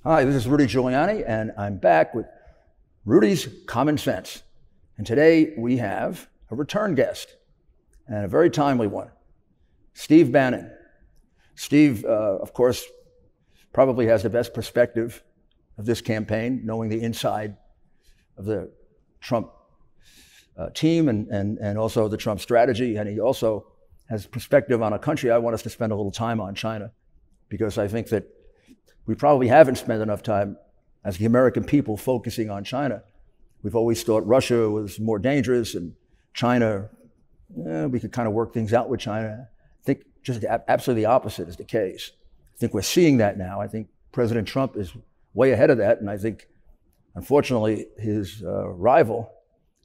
Hi, this is Rudy Giuliani, and I'm back with Rudy's Common Sense. And today we have a return guest, and a very timely one, Steve Bannon. Steve, of course, probably has the best perspective of this campaign, knowing the inside of the Trump team and also the Trump strategy. And he also has perspective on a country I want us to spend a little time on, China, because I think that we probably haven't spent enough time as the American people focusing on China. We've always thought Russia was more dangerous and China, we could kind of work things out with China. I think just absolutely the opposite is the case. I think we're seeing that now. I think President Trump is way ahead of that. And I think, unfortunately, his rival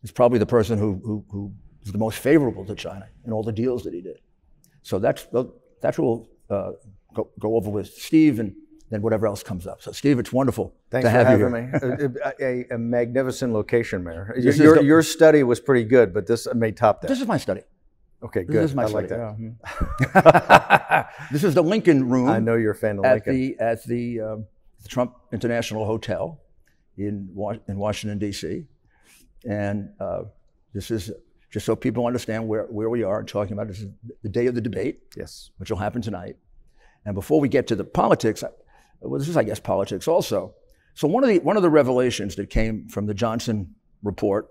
is probably the person who is the most favorable to China in all the deals that he did. So that's what we'll go over with Steve and then whatever else comes up. So Steve, it's wonderful Thanks to have for you having here. me. A magnificent location, Mayor. Your study was pretty good, but this may top that. This is my study. Okay, good. This is my I study. like that. This is the Lincoln Room. I know you're a fan of Lincoln. At the Trump International Hotel in Washington, D.C. And this is just so people understand where we are and talking about. This is the day of the debate, yes, which will happen tonight. And before we get to the politics, well, this is, I guess, politics also. So one of the revelations that came from the Johnson report,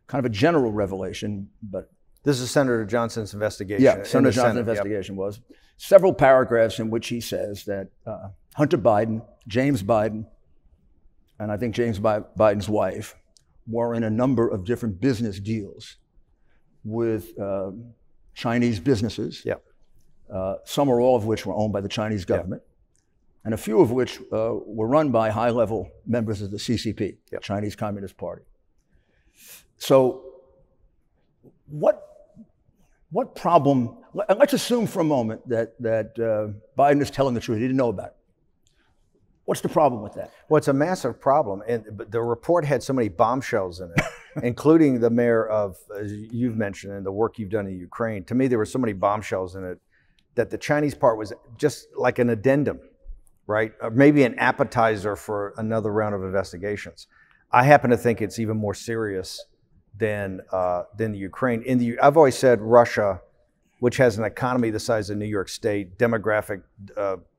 kind of a general revelation, but this is Senator Johnson's investigation. Yeah, Senator Johnson's investigation was several paragraphs in which he says that Hunter Biden, James Biden, and I think James Biden's wife were in a number of different business deals with Chinese businesses. Yeah. Some or all of which were owned by the Chinese government, and a few of which were run by high-level members of the CCP, Chinese Communist Party. So what problem, let's assume for a moment that Biden is telling the truth, he didn't know about it. What's the problem with that? Well, it's a massive problem, and the report had so many bombshells in it, including the mayor of, as you've mentioned, and the work you've done in Ukraine. To me, there were so many bombshells in it that the Chinese part was just like an addendum, right? Or maybe an appetizer for another round of investigations. I happen to think it's even more serious than the Ukraine. I've always said Russia, which has an economy the size of New York State, demographic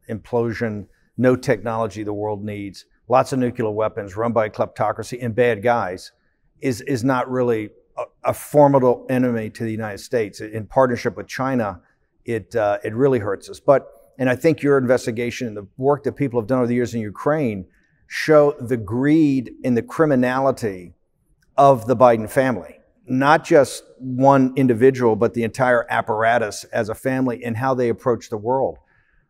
implosion, no technology the world needs, lots of nuclear weapons, run by kleptocracy and bad guys, is not really a formidable enemy to the United States. In partnership with China, it really hurts us. And I think your investigation and the work that people have done over the years in Ukraine show the greed and the criminality of the Biden family. Not just one individual, but the entire apparatus as a family and how they approach the world.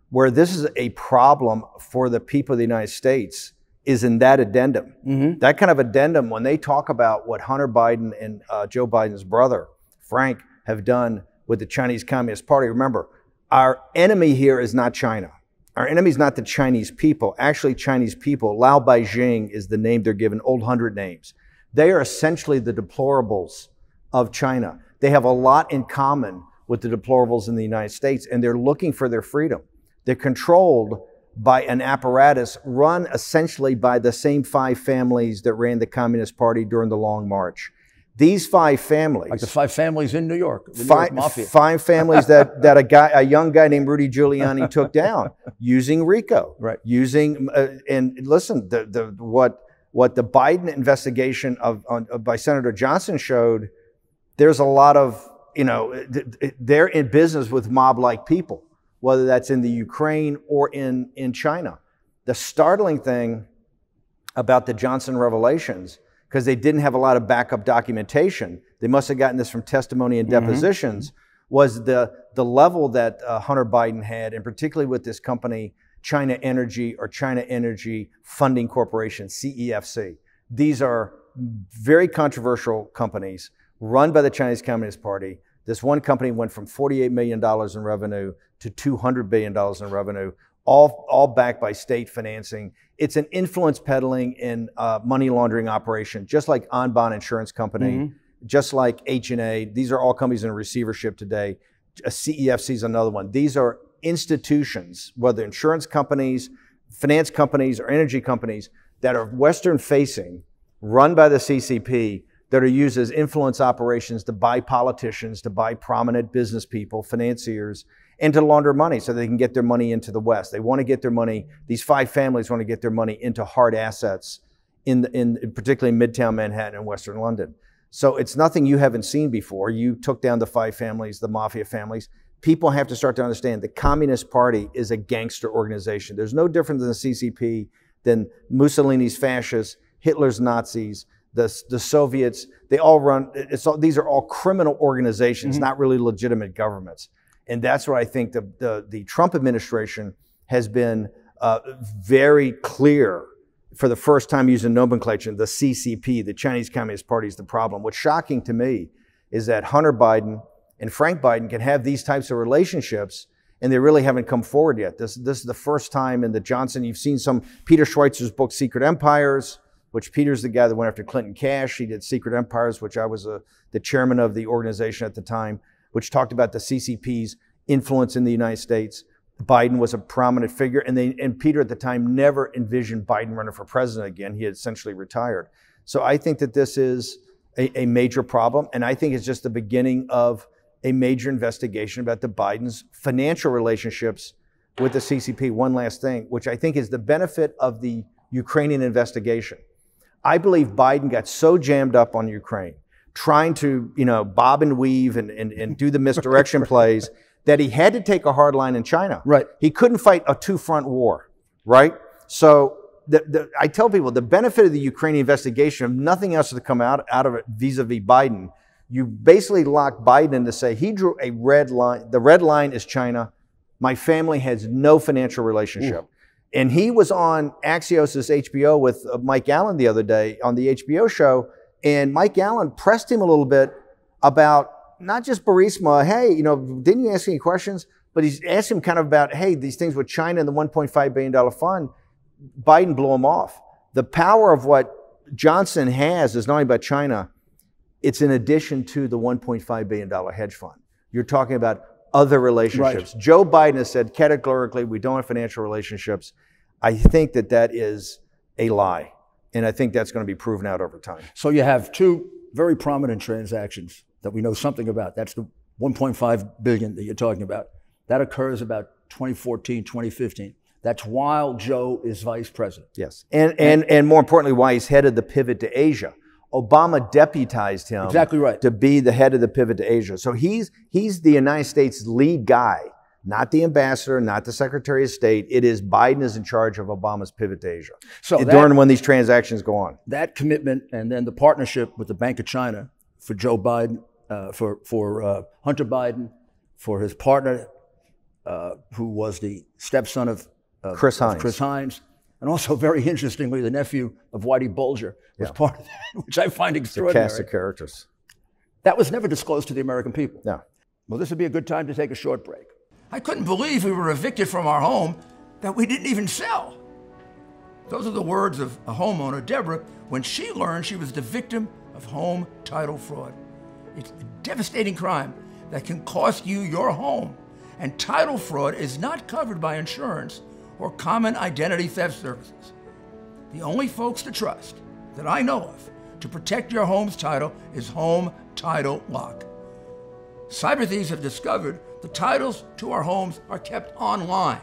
Where this is a problem for the people of the United States is in that addendum. Mm-hmm. That kind of addendum, when they talk about what Hunter Biden and Joe Biden's brother, Frank, have done with the Chinese Communist Party. Remember, our enemy here is not China. Our enemy is not the Chinese people. Actually, Chinese people, Lao Beijing is the name they're given, old 100 names. They are essentially the deplorables of China. They have a lot in common with the deplorables in the United States, and they're looking for their freedom. They're controlled by an apparatus run essentially by the same 5 families that ran the Communist Party during the Long March. These 5 families, like the 5 families in New York, the New York Mafia. 5 families that a young guy named Rudy Giuliani took down using RICO, right? Using and listen, what the Biden investigation by Senator Johnson showed, there's a lot of they're in business with mob-like people, whether that's in the Ukraine or in China. The startling thing about the Johnson revelations, because they didn't have a lot of backup documentation, they must have gotten this from testimony and depositions, was the level that Hunter Biden had, and particularly with this company, China Energy Funding Corporation, CEFC. These are very controversial companies run by the Chinese Communist Party. This one company went from $48 million in revenue to $200 billion in revenue, all backed by state financing. It's an influence peddling and money laundering operation, just like Anbon Insurance Company, just like H&A. These are all companies in receivership today. CEFC is another one. These are institutions, whether insurance companies, finance companies or energy companies that are Western facing, run by the CCP, that are used as influence operations to buy politicians, to buy prominent business people, financiers, and to launder money so they can get their money into the West. They want to get their money, these 5 families want to get their money into hard assets in particularly Midtown Manhattan and Western London. So it's nothing you haven't seen before. You took down the 5 families, the mafia families. People have to start to understand the Communist Party is a gangster organization. There's no different than the CCP, than Mussolini's fascists, Hitler's Nazis, the Soviets. They all run, these are all criminal organizations, not really legitimate governments. And that's where I think the Trump administration has been very clear for the first time using nomenclature. The CCP, the Chinese Communist Party, is the problem. What's shocking to me is that Hunter Biden and Frank Biden can have these types of relationships, and they really haven't come forward yet. This is the first time in the Johnson. You've seen some Peter Schweizer's book, Secret Empires, which Peter's the guy that went after Clinton Cash. He did Secret Empires, which I was the chairman of the organization at the time, which talked about the CCP's influence in the United States. Biden was a prominent figure, and Peter at the time never envisioned Biden running for president again. He had essentially retired. So I think that this is a major problem, and I think it's just the beginning of a major investigation about the Biden's financial relationships with the CCP. One last thing, which I think is the benefit of the Ukrainian investigation. I believe Biden got so jammed up on Ukraine, trying to, bob and weave and do the misdirection plays, that he had to take a hard line in China. Right. He couldn't fight a 2-front war, right? So I tell people the benefit of the Ukrainian investigation, if nothing else to come out of it vis-a-vis Biden, you basically lock Biden in to say he drew a red line. The red line is China. My family has no financial relationship. Ooh. And he was on Axios' HBO with Mike Allen the other day on the HBO show, and Mike Allen pressed him a little bit about not just Burisma, hey, didn't you ask any questions? But he's asked him kind of about, hey, these things with China and the $1.5 billion fund. Biden blew him off. The power of what Johnson has is not only about China, it's in addition to the $1.5 billion hedge fund. You're talking about other relationships. Right. Joe Biden has said categorically, we don't have financial relationships. I think that is a lie. And I think that's going to be proven out over time. So you have 2 very prominent transactions that we know something about. That's the $1.5 billion that you're talking about. That occurs about 2014, 2015. That's while Joe is vice president. Yes. And more importantly, why he's headed the pivot to Asia. Obama deputized him exactly right. to be the head of the pivot to Asia. So he's the United States lead guy, not the ambassador, not the Secretary of State. It is Biden is in charge of Obama's pivot to Asia. So during when these transactions go on. That commitment and then the partnership with the Bank of China for Joe Biden, for Hunter Biden, for his partner, who was the stepson of Chris Hines. And also, very interestingly, the nephew of Whitey Bulger was part of that, which I find extraordinary. It's a cast of characters. That was never disclosed to the American people. No. Well, this would be a good time to take a short break. I couldn't believe we were evicted from our home that we didn't even sell. Those are the words of a homeowner, Deborah, when she learned she was the victim of home title fraud. It's a devastating crime that can cost you your home. And title fraud is not covered by insurance or common identity theft services. The only folks to trust that I know of to protect your home's title is Home Title Lock. Cyber thieves have discovered the titles to our homes are kept online.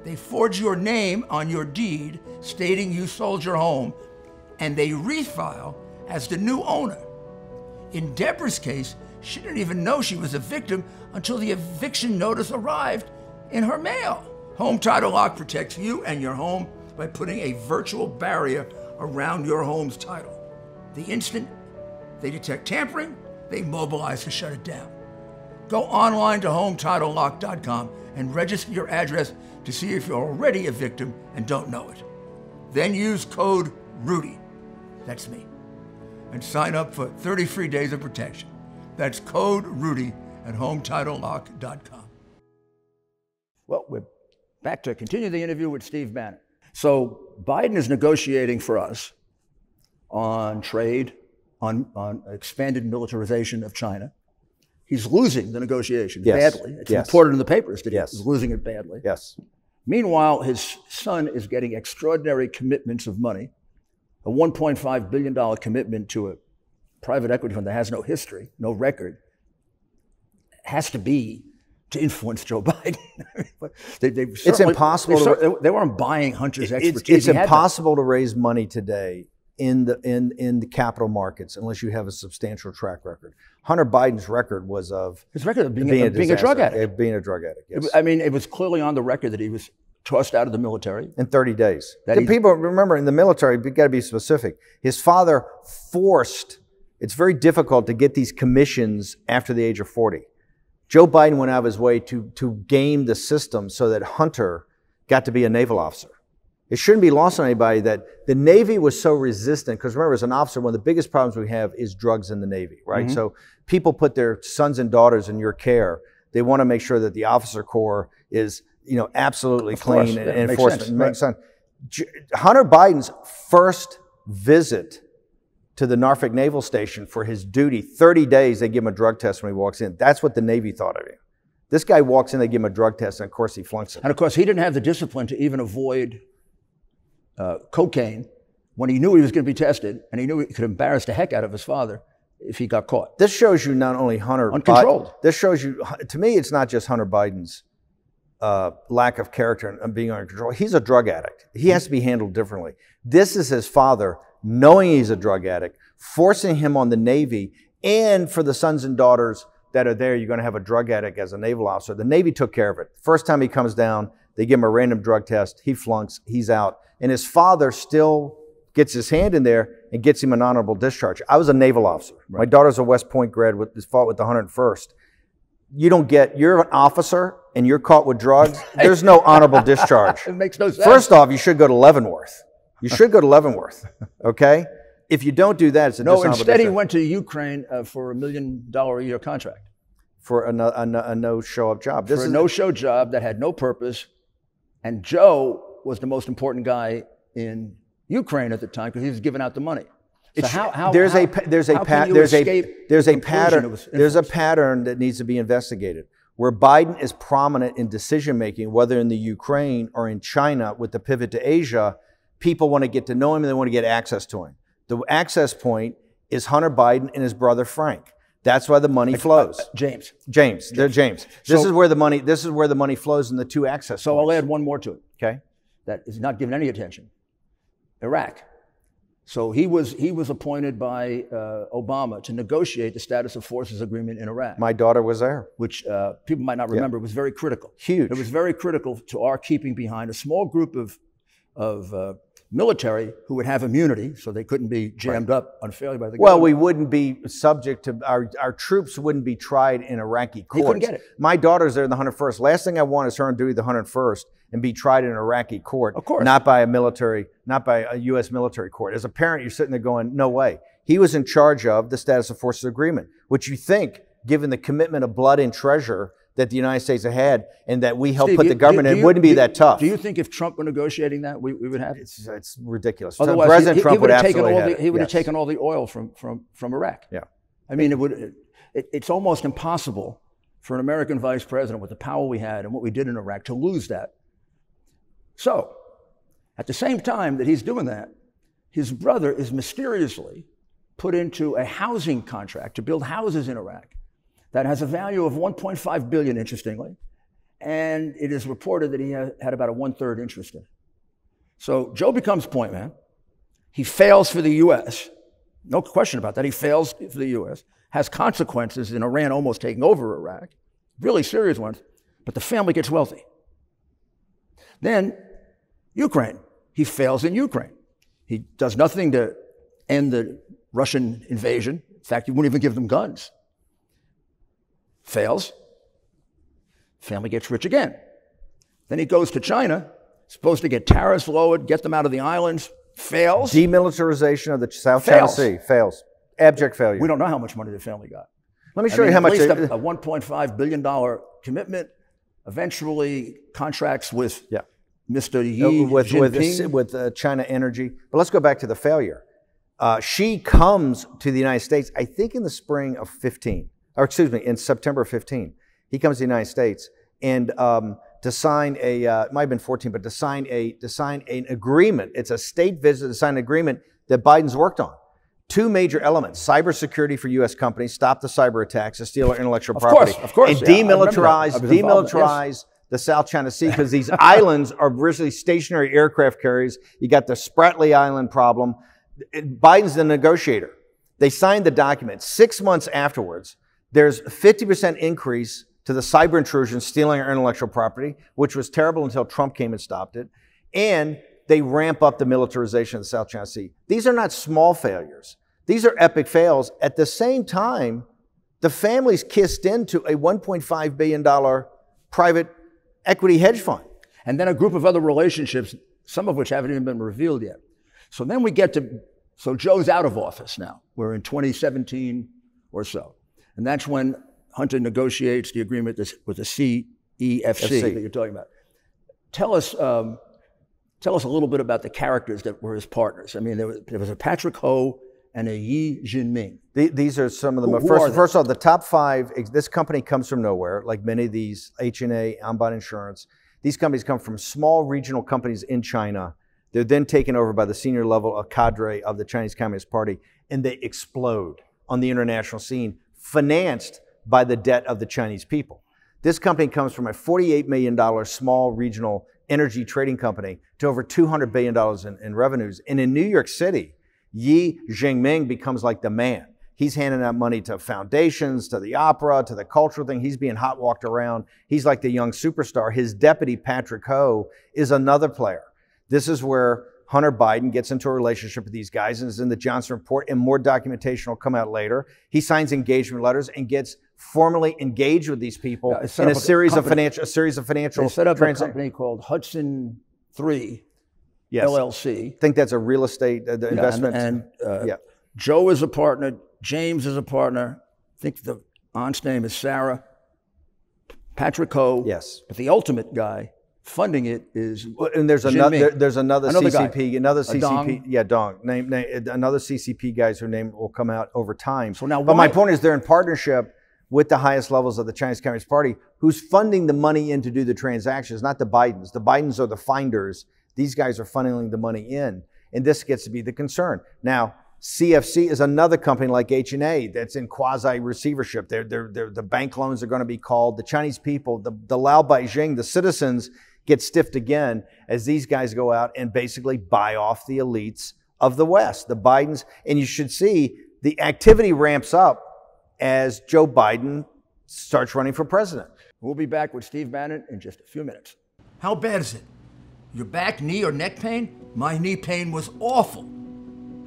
They forge your name on your deed stating you sold your home, and they refile as the new owner. In Deborah's case, she didn't even know she was a victim until the eviction notice arrived in her mail. Home Title Lock protects you and your home by putting a virtual barrier around your home's title. The instant they detect tampering, they mobilize to shut it down. Go online to HometitleLock.com and register your address to see if you're already a victim and don't know it. Then use code RUDY, that's me, and sign up for 30 free days of protection. That's code RUDY at HometitleLock.com. Well, we're back to continue the interview with Steve Bannon. So Biden is negotiating for us on trade, on expanded militarization of China. He's losing the negotiation badly. It's reported in the papers that he's losing it badly. Yes. Meanwhile, his son is getting extraordinary commitments of money, a $1.5 billion commitment to a private equity fund that has no history, no record, has to be to influence Joe Biden. It's impossible. They weren't buying Hunter's expertise. It's impossible to raise money today in the capital markets unless you have a substantial track record. Hunter Biden's record was of his record of being a drug addict. Being a drug addict. Yes. I mean, it was clearly on the record that he was tossed out of the military in 30 days. People remember in the military, you've got to be specific. His father forced. It's very difficult to get these commissions after the age of 40. Joe Biden went out of his way to game the system so that Hunter got to be a naval officer. It shouldn't be lost on anybody that the Navy was so resistant, because remember, as an officer, one of the biggest problems we have is drugs in the Navy, right? Mm-hmm. So people put their sons and daughters in your care. They want to make sure that the officer corps is, absolutely clean and enforcement. Makes sense. Hunter Biden's first visit to the Norfolk Naval Station for his duty, 30 days, they give him a drug test when he walks in. That's what the Navy thought of him. This guy walks in, they give him a drug test, and of course he flunks it. And of course, he didn't have the discipline to even avoid cocaine when he knew he was going to be tested, and he knew he could embarrass the heck out of his father if he got caught. This shows you not only Hunter uncontrolled. This shows you, to me, it's not just Hunter Biden's lack of character and being under control. He's a drug addict. He has to be handled differently. This is his father knowing he's a drug addict, forcing him on the Navy, and for the sons and daughters that are there, you're going to have a drug addict as a naval officer. The Navy took care of it. First time he comes down, they give him a random drug test. He flunks. He's out. And his father still gets his hand in there and gets him an honorable discharge. I was a naval officer. Right. My daughter's a West Point grad, fought with the 101st. You're an officer and you're caught with drugs. There's no honorable discharge. It makes no sense. First off, you should go to Leavenworth. You should go to Leavenworth, okay? If you don't do that, it's a dishonorable discharge. Instead he went to Ukraine for $1 million a year contract. For a no-show-up job. For a no-show job that had no purpose. And Joe was the most important guy in Ukraine at the time because he was giving out the money. So there's a pattern that needs to be investigated where Biden is prominent in decision making, whether in the Ukraine or in China with the pivot to Asia. People want to get to know him and they want to get access to him. The access point is Hunter Biden and his brother Frank. That's why the money flows. James. This is where the money flows in the two access points. So I'll add one more to it. Okay. That is not given any attention. Iraq. So he was appointed by Obama to negotiate the status of forces agreement in Iraq. My daughter was there. Which people might not remember. It was very critical. Huge. It was very critical to our keeping behind a small group of military who would have immunity, so they couldn't be jammed up unfairly by the government. Well, we wouldn't be subject to, our troops wouldn't be tried in Iraqi courts. He couldn't get it. My daughter's there in the 101st. Last thing I want is her on duty the 101st and be tried in an Iraqi court. Of course. Not by a U.S. military court. As a parent, you're sitting there going, no way. He was in charge of the status of forces agreement, which you think, given the commitment of blood and treasure that the United States had and that we helped put the government in, it wouldn't be that tough. Do you think if Trump were negotiating that, we would have it? It's ridiculous. Otherwise, President Trump would absolutely have it. He would have taken all the oil from Iraq. Yeah. I mean, it's almost impossible for an American vice president with the power we had and what we did in Iraq to lose that. So, at the same time that he's doing that, his brother is mysteriously put into a housing contract to build houses in Iraq that has a value of $1.5 billion, interestingly, and it is reported that he had about a 1/3 interest in it. So Joe becomes point man. He fails for the U.S. No question about that. He fails for the U.S., has consequences in Iran almost taking over Iraq, really serious ones, but the family gets wealthy. Then Ukraine. He fails in Ukraine. He does nothing to end the Russian invasion. In fact, he wouldn't even give them guns. Fails. Family gets rich again. Then he goes to China, supposed to get tariffs lowered, get them out of the islands. Fails. Demilitarization of the South China Sea. Fails. Abject failure. We don't know how much money the family got. Let me show you how much. At least a $1.5 billion commitment. Eventually, contracts with Mr. Xi Jinping. With China Energy. But let's go back to the failure. She comes to the United States, I think in the spring of 15. Or excuse me, in September 15, he comes to the United States, and to sign a, it might have been 14, but to sign an agreement. It's a state visit to sign an agreement that Biden's worked on. Two major elements: cybersecurity for U.S. companies, stop the cyber attacks, to steal our intellectual property, of course, and yeah, demilitarize the South China Sea, because these islands are originally stationary aircraft carriers. You got the Spratly Island problem. Biden's the negotiator. They signed the document. 6 months afterwards, there's a 50% increase to the cyber intrusion, stealing our intellectual property, which was terrible until Trump came and stopped it. And they ramp up the militarization of the South China Sea. These are not small failures. These are epic fails. At the same time, the families kissed into a $1.5 billion private equity hedge fund. And then a group of other relationships, some of which haven't even been revealed yet. So then we get to, so Joe's out of office now. We're in 2017 or so. And that's when Hunter negotiates the agreement with the CEFC that you're talking about. Tell us a little bit about the characters that were his partners. I mean, there was a Patrick Ho and a Yi Jinming. These are some of them. First of all, the top five, this company comes from nowhere, like many of these, H&A, Ambon Insurance. These companies come from small regional companies in China. They're then taken over by the senior level of cadre of the Chinese Communist Party, and they explode on the international scene, financed by the debt of the Chinese people. This company comes from a $48 million small regional energy trading company to over $200 billion in revenues. And in New York City, Yi Jinming becomes like the man. He's handing out money to foundations, to the opera, to the cultural thing. He's being hot walked around. He's like the young superstar. His deputy, Patrick Ho, is another player. This is where Hunter Biden gets into a relationship with these guys and is in the Johnson report, and more documentation will come out later. He signs engagement letters and gets formally engaged with these people in a series of financial They set up a company called Hudson 3 LLC. I think that's a real estate investment. And Joe is a partner. James is a partner. I think the aunt's name is Sarah. Patrick Ho. Yes. But the ultimate guy funding it is and there's another CCP, guy. Another CCP, Dong. Another CCP guys whose name will come out over time. So now, but my point is, they're in partnership with the highest levels of the Chinese Communist Party, who's funding the money in to do the transactions, not the Bidens. The Bidens are the finders. These guys are funneling the money in, and this gets to be the concern. Now, CFC is another company like H&A that's in quasi receivership. The bank loans are going to be called. The Chinese people, the Lao Beijing, the citizens get stiffed again as these guys go out and basically buy off the elites of the West, the Bidens. And you should see the activity ramps up as Joe Biden starts running for president. We'll be back with Steve Bannon in just a few minutes. How bad is it? Your back, knee, or neck pain? My knee pain was awful.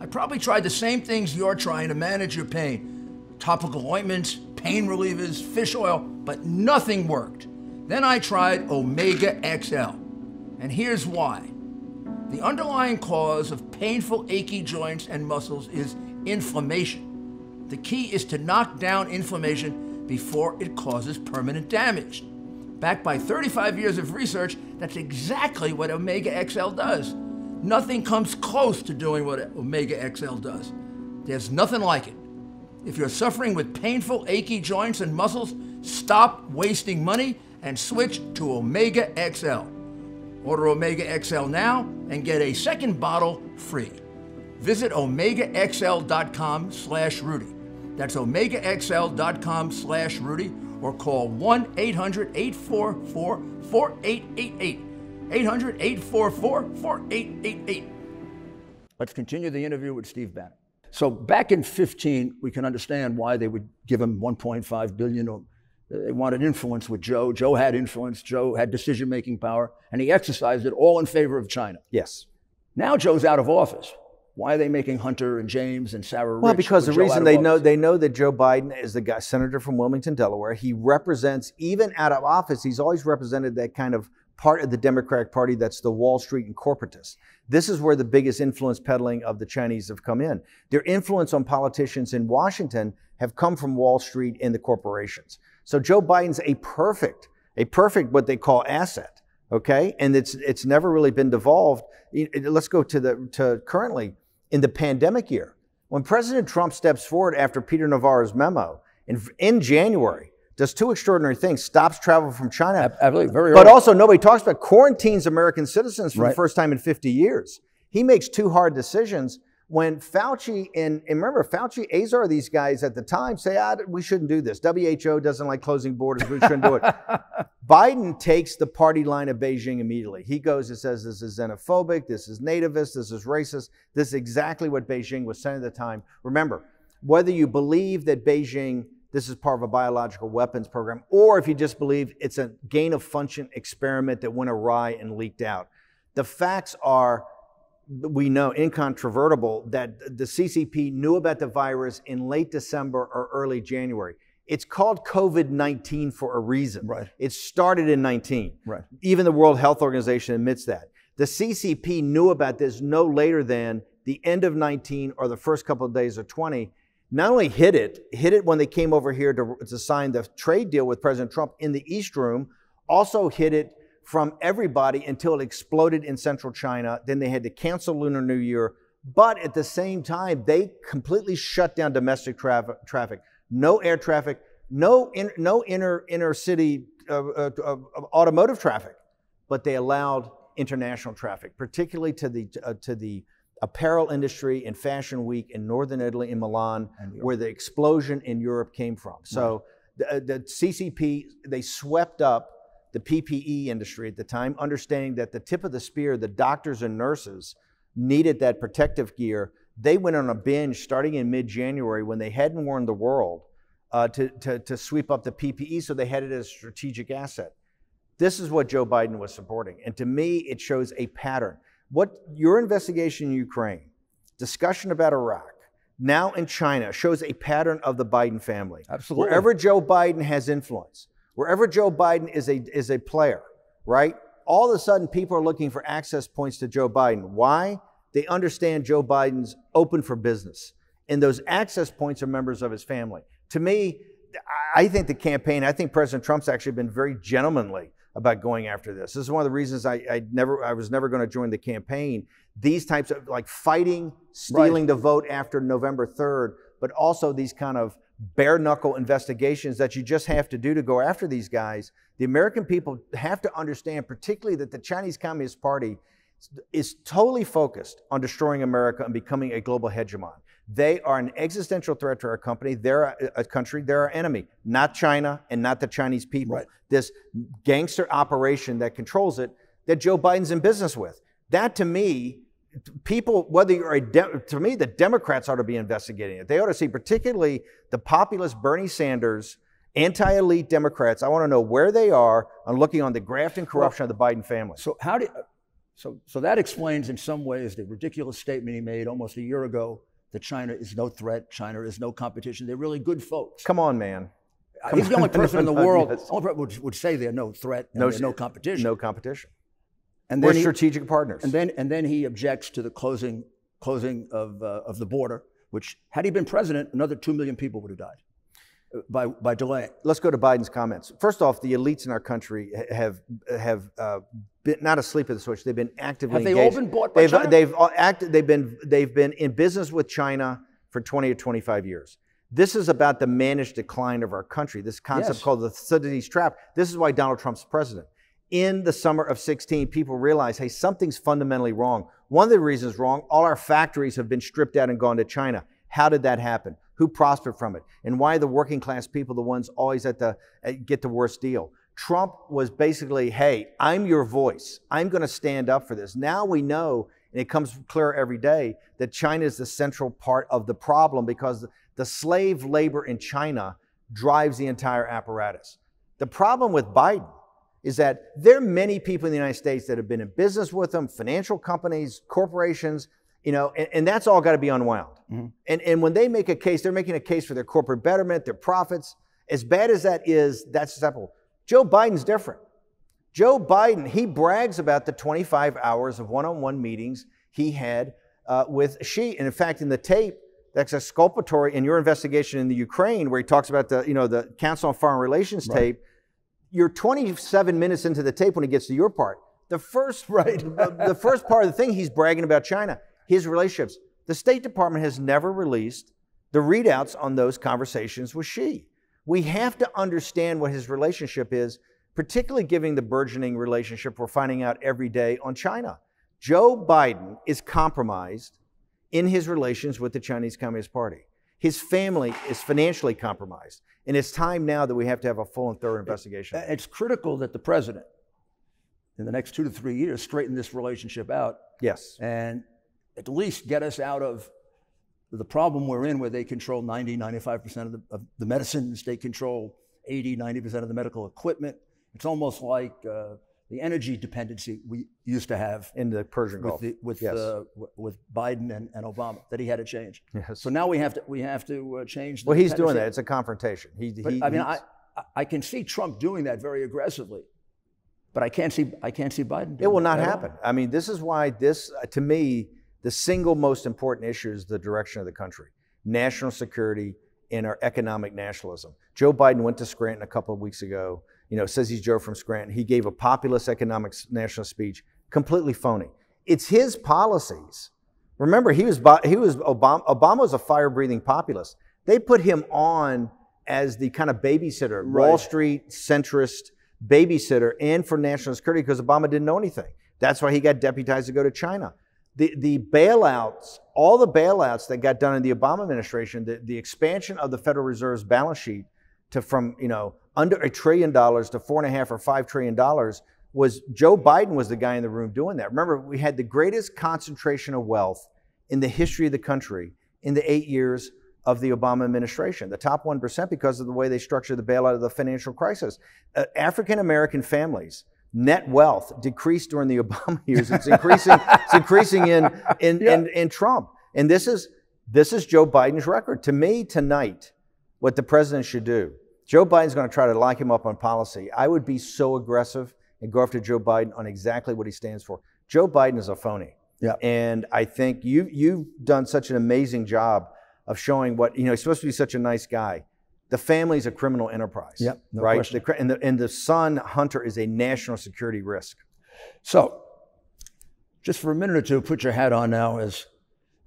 I probably tried the same things you're trying to manage your pain. Topical ointments, pain relievers, fish oil, but nothing worked. Then I tried Omega XL. And here's why. The underlying cause of painful, achy joints and muscles is inflammation. The key is to knock down inflammation before it causes permanent damage. Backed by 35 years of research, that's exactly what Omega XL does. Nothing comes close to doing what Omega XL does. There's nothing like it. If you're suffering with painful, achy joints and muscles, stop wasting money and switch to Omega XL. Order Omega XL now and get a second bottle free. Visit OmegaXL.com/Rudy. That's OmegaXL.com/Rudy, or call 1-800-844-4888. 800-844-4888. Let's continue the interview with Steve Bannon. So back in 2015, we can understand why they would give him $1.5 billion. They wanted influence with Joe. Joe had influence. Joe had decision-making power, and he exercised it all in favor of China. Yes. Now Joe's out of office. Why are they making Hunter and James and Sarah rich? Well, because the reason they know that Joe Biden is the guy, senator from Wilmington, Delaware. He represents, even out of office, he's always represented that kind of part of the Democratic Party that's the Wall Street and corporatists. This is where the biggest influence peddling of the Chinese have come in. Their influence on politicians in Washington have come from Wall Street and the corporations. So Joe Biden's a perfect what they call asset, okay? And it's never really been devolved. Let's go to currently in the pandemic year. When President Trump steps forward after Peter Navarro's memo in January does two extraordinary things: stops travel from China, Absolutely, very but early. also nobody talks about quarantines American citizens for the first time in 50 years. He makes two hard decisions. When Fauci and remember, Fauci, Azar, these guys at the time say, we shouldn't do this. WHO doesn't like closing borders. We shouldn't do it. Biden takes the party line of Beijing immediately. He goes and says, this is xenophobic, this is nativist, this is racist. This is exactly what Beijing was saying at the time. Remember, whether you believe that Beijing, this is part of a biological weapons program, or if you just believe it's a gain of function experiment that went awry and leaked out, the facts are, we know, incontrovertible, that the CCP knew about the virus in late December or early January. It's called COVID-19 for a reason. Right. It started in 19. Right. Even the World Health Organization admits that. The CCP knew about this no later than the end of 19 or the first couple of days of 20. Not only hid it when they came over here to sign the trade deal with President Trump in the East Room, also hid it from everybody until it exploded in central China. Then they had to cancel Lunar New Year. But at the same time, they completely shut down domestic traffic. No air traffic, no inner city automotive traffic. But they allowed international traffic, particularly to the apparel industry in Fashion Week in northern Italy, in Milan, where the explosion in Europe came from. So the CCP, they swept up the PPE industry at the time, understanding that the tip of the spear, the doctors and nurses, needed that protective gear. They went on a binge starting in mid-January when they hadn't warned the world to sweep up the PPE, so they had it as a strategic asset. This is what Joe Biden was supporting. And to me, it shows a pattern. What your investigation in Ukraine, discussion about Iraq, now in China, shows a pattern of the Biden family. Absolutely. Wherever Joe Biden has influence, wherever Joe Biden is a player, right? All of a sudden, people are looking for access points to Joe Biden. Why? They understand Joe Biden's open for business. And those access points are members of his family. To me, I think the campaign, I think President Trump's actually been very gentlemanly about going after this. This is one of the reasons I was never going to join the campaign. These types of like fighting, stealing the vote after November 3rd, but also these kind of bare knuckle investigations that you just have to do to go after these guys. The American people have to understand, particularly that the Chinese Communist Party is totally focused on destroying America and becoming a global hegemon. They are an existential threat to our company. They're a country, they're our enemy, not China and not the Chinese people. Right. This gangster operation that controls it, that Joe Biden's in business with. That to me, people, whether you're to me, the Democrats ought to be investigating it. They ought to see, particularly the populist Bernie Sanders, anti-elite Democrats. I want to know where they are on looking on the graft and corruption of the Biden family. So so that explains in some ways the ridiculous statement he made almost a year ago that China is no threat, China is no competition. They're really good folks. Come on, man. He's the only person in the world would say they're no threat and they're no competition. No competition. And we're then strategic partners. And then he objects to the closing of the border, which had he been president, another 2 million people would have died by delaying. Let's go to Biden's comments. First off, the elites in our country have been not asleep at the switch. They've been actively engaged. Have they all been bought by China? They've been in business with China for 20 or 25 years. This is about the managed decline of our country. This concept called the Thucydides trap. This is why Donald Trump's president. In the summer of 16, people realized, hey, something's fundamentally wrong. One of the reasons wrong, all our factories have been stripped out and gone to China. How did that happen? Who prospered from it? And why are the working class people the ones always get the worst deal? Trump was basically, hey, I'm your voice. I'm going to stand up for this. Now we know, and it comes clearer every day, that China is the central part of the problem because the slave labor in China drives the entire apparatus. The problem with Biden is that there are many people in the United States that have been in business with them, financial companies, corporations, and that's all got to be unwound. Mm-hmm. And when they make a case, they're making a case for their corporate betterment, their profits. As bad as that is, that's acceptable. Joe Biden's different. Joe Biden, he brags about the 25 hours of one-on-one meetings he had with Xi. And in fact, in the tape, that's exculpatory in your investigation in the Ukraine, where he talks about the Council on Foreign Relations tape. You're 27 minutes into the tape when he gets to your part. The first part of the thing, he's bragging about China, his relationships. The State Department has never released the readouts on those conversations with Xi. We have to understand what his relationship is, particularly given the burgeoning relationship we're finding out every day on China. Joe Biden is compromised in his relations with the Chinese Communist Party. His family is financially compromised. And it's time now that we have to have a full and thorough investigation. It's critical that the president, in the next 2 to 3 years, straighten this relationship out. Yes. And at least get us out of the problem we're in, where they control 95% of the medicines, they control 90% of the medical equipment. It's almost like the energy dependency we used to have in the Persian Gulf with Biden and Obama, that he had to change. Yes. So now we have to change. Well, he's doing that. It's a confrontation. I can see Trump doing that very aggressively, but I can't see Biden doing it. It will not happen. I mean, this is why to me, the single most important issue is the direction of the country, national security and our economic nationalism. Joe Biden went to Scranton a couple of weeks ago. Says he's Joe from Scranton. He gave a populist economic national speech, completely phony. It's his policies. Remember, Obama was a fire-breathing populist. They put him on as the kind of babysitter, right. Wall Street centrist babysitter, and for national security, because Obama didn't know anything. That's why he got deputized to go to China. The bailouts, all the bailouts that got done in the Obama administration, the expansion of the Federal Reserve's balance sheet from under $1 trillion to $4.5 or $5 trillion was Joe Biden was the guy in the room doing that. Remember, we had the greatest concentration of wealth in the history of the country in the 8 years of the Obama administration, the top 1%, because of the way they structured the bailout of the financial crisis. African-American families' net wealth decreased during the Obama years. It's increasing. It's increasing in Trump. And this is Joe Biden's record. To me, tonight, what the president should do, Joe Biden's going to try to lock him up on policy. I would be so aggressive and go after Joe Biden on exactly what he stands for. Joe Biden is a phony. Yeah. And I think you've done such an amazing job of showing what, he's supposed to be such a nice guy. The family's a criminal enterprise. Yep, no right? question. And the son, Hunter, is a national security risk. So, just for a minute or two, put your hat on now as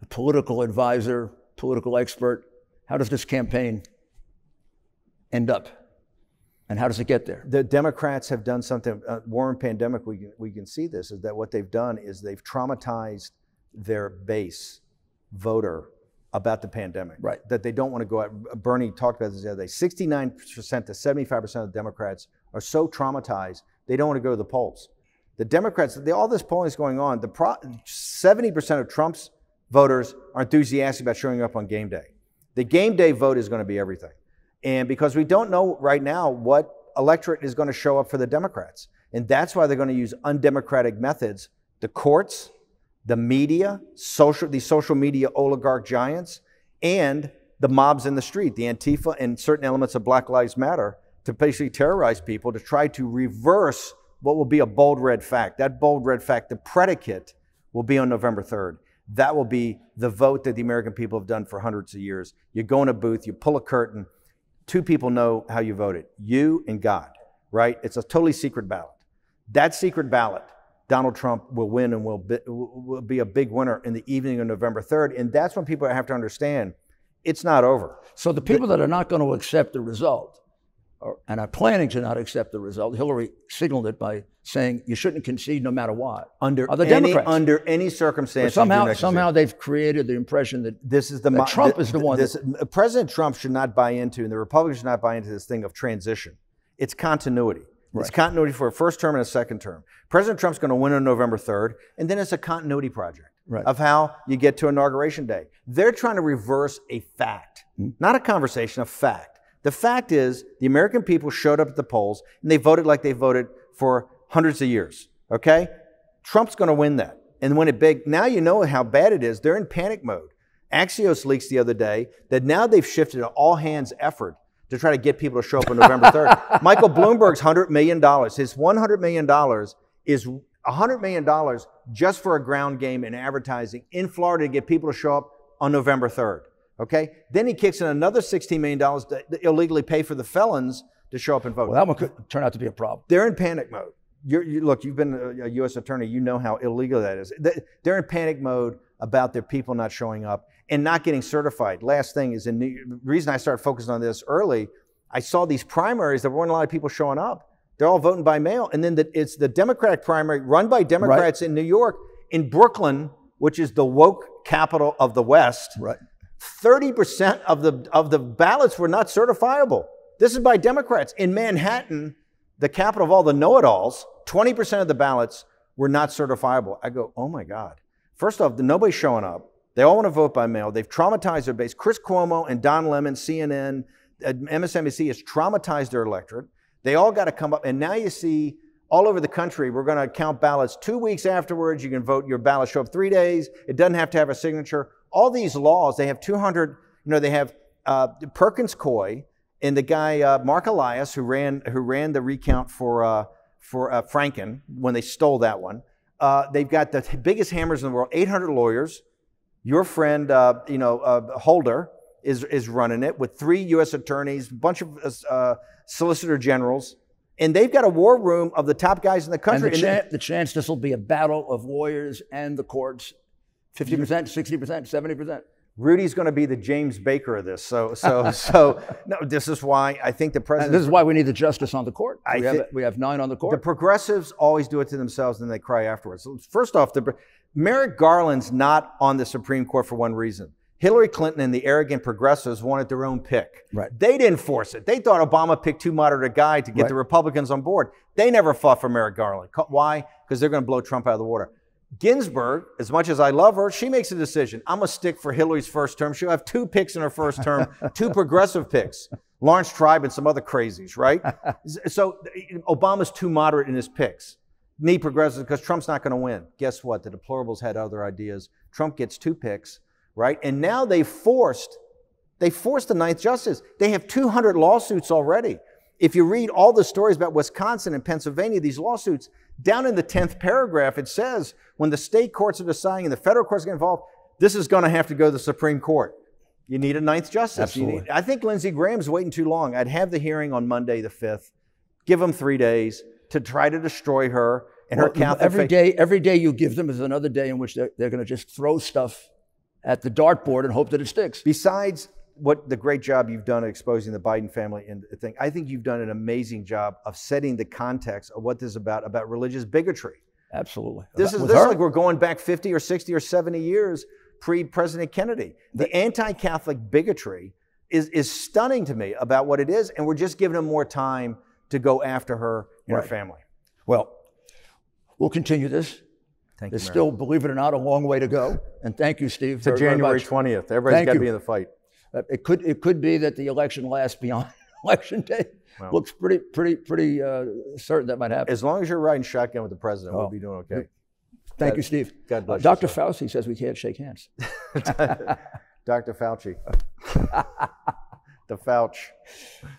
a political advisor, political expert. How does this campaign end up? And how does it get there? The Democrats have done something, war and pandemic, we can see this, is that what they've done is they've traumatized their base voter about the pandemic. Right. That they don't want to go out. Bernie talked about this the other day. 69% to 75% of the Democrats are so traumatized, they don't want to go to the polls. The Democrats, all this polling is going on. 70% of Trump's voters are enthusiastic about showing up on game day. The game day vote is going to be everything. And because we don't know right now what electorate is going to show up for the Democrats. And that's why they're going to use undemocratic methods. The courts, the media, these social media oligarch giants, and the mobs in the street, the Antifa and certain elements of Black Lives Matter, to basically terrorize people, to try to reverse what will be a bold red fact. That bold red fact, the predicate, will be on November 3rd. That will be the vote that the American people have done for hundreds of years. You go in a booth, you pull a curtain, two people know how you voted, you and God, right? It's a totally secret ballot. That secret ballot, Donald Trump will win and will be a big winner in the evening of November 3rd. And that's when people have to understand it's not over. So the people that are not going to accept the result and are planning to not accept the result, Hillary signaled it by saying you shouldn't concede no matter what. Under any circumstances. Somehow they've created the impression that Trump is the one. President Trump should not buy into, and the Republicans should not buy into this thing of transition. It's continuity. Right. It's continuity for a first term and a second term. President Trump's going to win on November 3rd, and then it's a continuity project of how you get to Inauguration Day. They're trying to reverse a fact, not a conversation, a fact. The fact is the American people showed up at the polls, and they voted like they voted for hundreds of years, okay? Trump's going to win that and win it big. Now you know how bad it is. They're in panic mode. Axios leaks the other day that now they've shifted an all-hands effort to try to get people to show up on November 3rd. Michael Bloomberg's $100 million, his $100 million is $100 million just for a ground game in advertising in Florida to get people to show up on November 3rd, okay? Then he kicks in another $16 million to illegally pay for the felons to show up and vote. Well, that one could turn out to be a problem. They're in panic mode. Look, you've been a U.S. attorney. You know how illegal that is. They're in panic mode about their people not showing up and not getting certified. Last thing is, the reason I started focusing on this early I saw these primaries, there weren't a lot of people showing up. They're all voting by mail. And then it's the Democratic primary run by Democrats in New York. In Brooklyn, which is the woke capital of the West, 30% of the ballots were not certifiable. This is by Democrats. In Manhattan, the capital of all the know-it-alls, 20% of the ballots were not certifiable. I go, oh my God. First off, nobody's showing up. They all want to vote by mail. They've traumatized their base. Chris Cuomo and Don Lemon, CNN, MSNBC has traumatized their electorate. They all got to come up. And now you see all over the country, we're going to count ballots 2 weeks afterwards. You can vote your ballot, show up 3 days. It doesn't have to have a signature. All these laws, they have 200, they have Perkins Coie and the guy, Mark Elias, who ran the recount for Franken when they stole that one. They've got the biggest hammers in the world, 800 lawyers. Your friend, Holder is running it with 3 U.S. attorneys, a bunch of solicitor generals. And they've got a war room of the top guys in the country. And the chance this will be a battle of lawyers and the courts, 50%, 60%, 70%. Rudy's going to be the James Baker of this. So no, this is why I think the president. And this is why we need the justice on the court. We have 9 on the court. The progressives always do it to themselves and they cry afterwards. So first off, Merrick Garland's not on the Supreme Court for one reason. Hillary Clinton and the arrogant progressives wanted their own pick. They didn't force it. They thought Obama picked too moderate a guy to get the Republicans on board. They never fought for Merrick Garland. Why? Because they're going to blow Trump out of the water. Ginsburg, as much as I love her, she makes a decision. I'm going to stick for Hillary's first term. She'll have 2 picks in her first term, 2 progressive picks. Lawrence Tribe and some other crazies, right? So Obama's too moderate in his picks. Need progressives because Trump's not going to win. Guess what? The deplorables had other ideas. Trump gets 2 picks. Right? And now they forced the 9th justice. They have 200 lawsuits already. If you read all the stories about Wisconsin and Pennsylvania, these lawsuits, down in the 10th paragraph, it says when the state courts are deciding and the federal courts get involved, this is going to have to go to the Supreme Court. You need a 9th justice. Absolutely. I think Lindsey Graham's waiting too long. I'd have the hearing on Monday the 5th. Give them 3 days to try to destroy her and her Catholic faith. Every day you give them is another day in which they're going to just throw stuff at the dartboard and hope that it sticks. Besides what the great job you've done at exposing the Biden family and thing, I think you've done an amazing job of setting the context of what this is about religious bigotry. Absolutely. This is like we're going back 50 or 60 or 70 years pre-President Kennedy. The anti-Catholic bigotry is stunning to me about what it is, and we're just giving them more time to go after her and her family. Well, we'll continue this. There's still, believe it or not, a long way to go. And thank you, Steve. To January 20th. Everybody's got to be in the fight. It could be that the election lasts beyond Election Day. Well, looks pretty certain that might happen. As long as you're riding shotgun with the president, we'll be doing okay. Thank you, Steve. God bless you. Dr. Fauci says we can't shake hands. Dr. Fauci. The Fauci.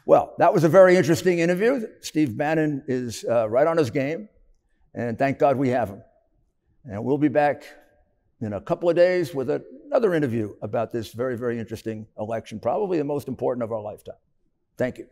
Well, that was a very interesting interview. Steve Bannon is right on his game. And thank God we have him. And we'll be back in a couple of days with another interview about this very, very interesting election, probably the most important of our lifetime. Thank you.